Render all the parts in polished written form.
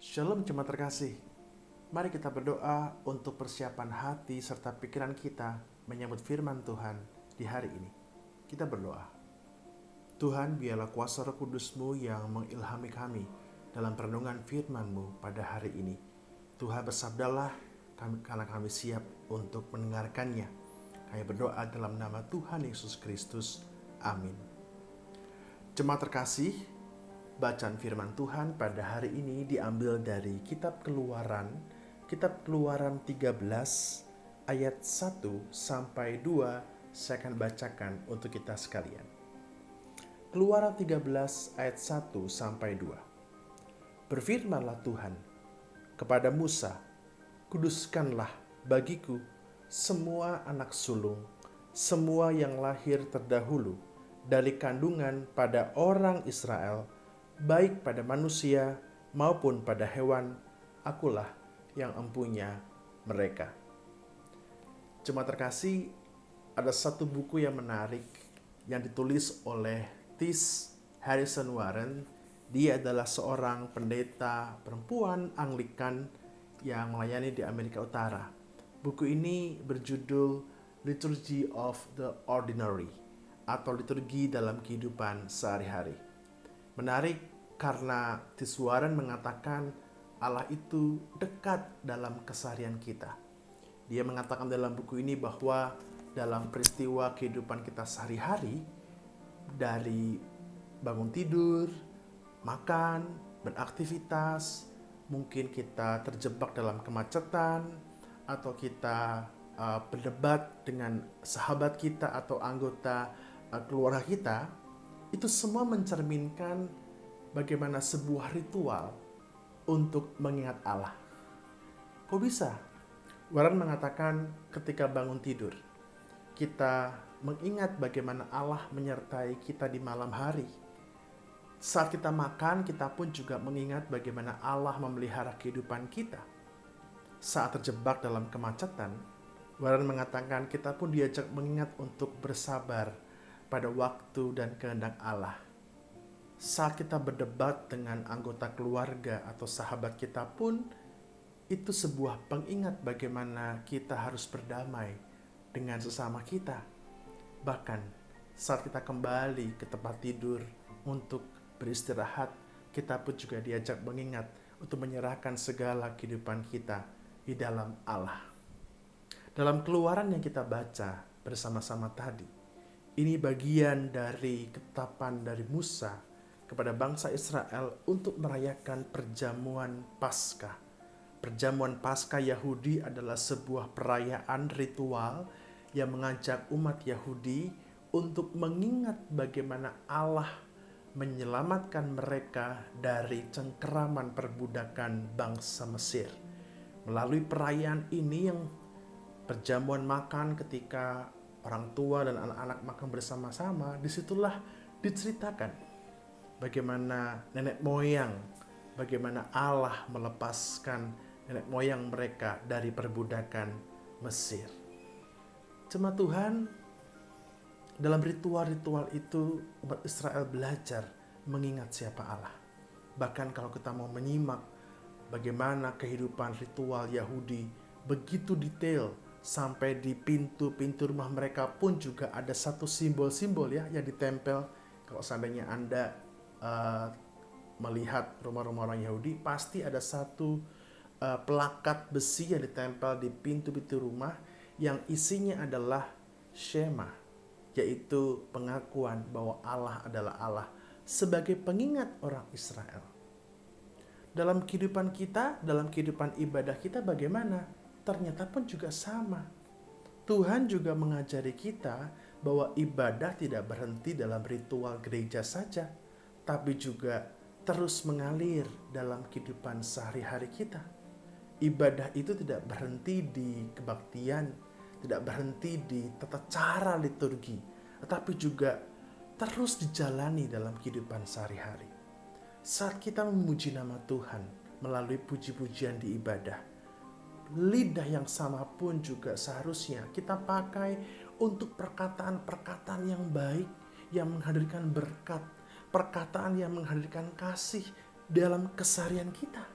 Shalom jemaat terkasih. Mari kita berdoa untuk persiapan hati serta pikiran kita menyambut firman Tuhan di hari ini. Kita berdoa. Tuhan, biarlah kuasa Roh Kudus-Mu yang mengilhami kami dalam perenungan firman-Mu pada hari ini. Tuhan, bersabdalah karena kami siap untuk mendengarkannya. Kami berdoa dalam nama Tuhan Yesus Kristus. Amin. Jemaat terkasih, bacaan firman Tuhan pada hari ini diambil dari Kitab Keluaran 13 ayat 1 sampai 2. Saya akan bacakan untuk kita sekalian. Keluaran 13 ayat 1 sampai 2. Berfirmanlah Tuhan kepada Musa, kuduskanlah bagiku semua anak sulung, semua yang lahir terdahulu dari kandungan pada orang Israel, baik pada manusia maupun pada hewan, akulah yang empunya mereka. Jemaat terkasih, ada satu buku yang menarik yang ditulis oleh Tish Harrison Warren. Dia adalah seorang pendeta perempuan Anglikan yang melayani di Amerika Utara. Buku ini berjudul Liturgy of the Ordinary atau liturgi dalam kehidupan sehari-hari. Menarik karena Tish Warren mengatakan Allah itu dekat dalam keseharian kita. Dia mengatakan dalam buku ini bahwa dalam peristiwa kehidupan kita sehari-hari, dari bangun tidur, makan, beraktivitas, mungkin kita terjebak dalam kemacetan, atau kita berdebat dengan sahabat kita atau anggota keluarga kita, itu semua mencerminkan bagaimana sebuah ritual untuk mengingat Allah. Kok bisa? Warren mengatakan ketika bangun tidur, kita mengingat bagaimana Allah menyertai kita di malam hari. Saat kita makan, kita pun juga mengingat bagaimana Allah memelihara kehidupan kita. Saat terjebak dalam kemacetan, Warren mengatakan kita pun diajak mengingat untuk bersabar pada waktu dan kehendak Allah. Saat kita berdebat dengan anggota keluarga atau sahabat kita pun, itu sebuah pengingat bagaimana kita harus berdamai dengan sesama kita. Bahkan saat kita kembali ke tempat tidur untuk beristirahat, kita pun juga diajak mengingat untuk menyerahkan segala kehidupan kita di dalam Allah. Dalam Keluaran yang kita baca bersama-sama tadi, ini bagian dari ketetapan dari Musa kepada bangsa Israel untuk merayakan perjamuan Paskah. Perjamuan Paskah Yahudi adalah sebuah perayaan ritual yang mengajak umat Yahudi untuk mengingat bagaimana Allah menyelamatkan mereka dari cengkeraman perbudakan bangsa Mesir. Melalui perayaan ini yang perjamuan makan ketika orang tua dan anak-anak makan bersama-sama, disitulah diceritakan bagaimana nenek moyang, bagaimana Allah melepaskan nenek moyang mereka dari perbudakan Mesir. Jemaat Tuhan, dalam ritual-ritual itu umat Israel belajar mengingat siapa Allah. Bahkan kalau kita mau menyimak bagaimana kehidupan ritual Yahudi begitu detail, sampai di pintu-pintu rumah mereka pun juga ada satu simbol-simbol ya yang ditempel. Kalau seandainya Anda melihat rumah-rumah orang Yahudi, pasti ada satu pelakat besi yang ditempel di pintu-pintu rumah yang isinya adalah Shema, yaitu pengakuan bahwa Allah adalah Allah sebagai pengingat orang Israel. Dalam kehidupan kita, dalam kehidupan ibadah kita bagaimana? Ternyata pun juga sama. Tuhan juga mengajari kita bahwa ibadah tidak berhenti dalam ritual gereja saja, tapi juga terus mengalir dalam kehidupan sehari-hari kita. Ibadah itu tidak berhenti di kebaktian, tidak berhenti di tata cara liturgi, tetapi juga terus dijalani dalam kehidupan sehari-hari. Saat kita memuji nama Tuhan melalui puji-pujian di ibadah, lidah yang sama pun juga seharusnya kita pakai untuk perkataan-perkataan yang baik, yang menghadirkan berkat, perkataan yang menghadirkan kasih dalam keseharian kita.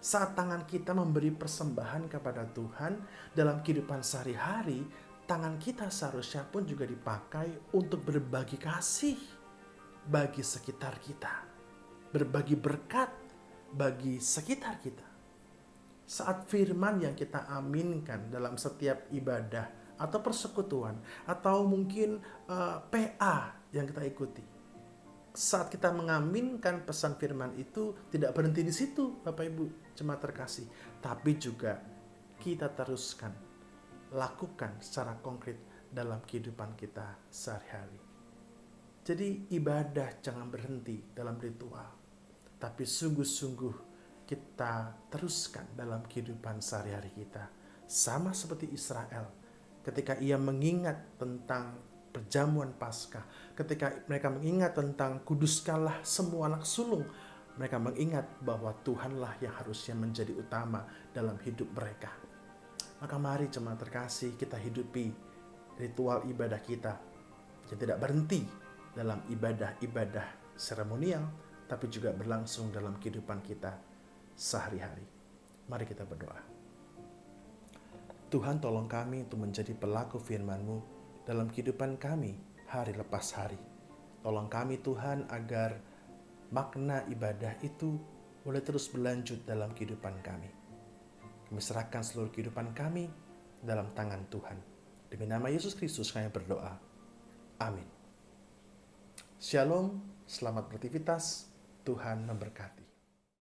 Saat tangan kita memberi persembahan kepada Tuhan dalam kehidupan sehari-hari, tangan kita seharusnya pun juga dipakai untuk berbagi kasih bagi sekitar kita, berbagi berkat bagi sekitar kita. Saat firman yang kita aminkan dalam setiap ibadah atau persekutuan atau mungkin PA yang kita ikuti, saat kita mengaminkan pesan firman itu tidak berhenti di situ, Bapak Ibu jemaat terkasih, tapi juga kita teruskan lakukan secara konkret dalam kehidupan kita sehari-hari. Jadi ibadah jangan berhenti dalam ritual, tapi sungguh-sungguh kita teruskan dalam kehidupan sehari-hari kita. Sama seperti Israel ketika ia mengingat tentang perjamuan Paskah, ketika mereka mengingat tentang kuduskanlah semua anak sulung, mereka mengingat bahwa Tuhanlah yang harusnya menjadi utama dalam hidup mereka. Maka mari jemaat terkasih, kita hidupi ritual ibadah kita yang tidak berhenti dalam ibadah-ibadah seremonial, tapi juga berlangsung dalam kehidupan kita sehari-hari. Mari kita berdoa. Tuhan, tolong kami untuk menjadi pelaku firman-Mu dalam kehidupan kami hari lepas hari. Tolong kami Tuhan agar makna ibadah itu boleh terus berlanjut dalam kehidupan kami. Kami serahkan seluruh kehidupan kami dalam tangan Tuhan. Demi nama Yesus Kristus kami berdoa. Amin. Shalom, selamat beraktivitas, Tuhan memberkati.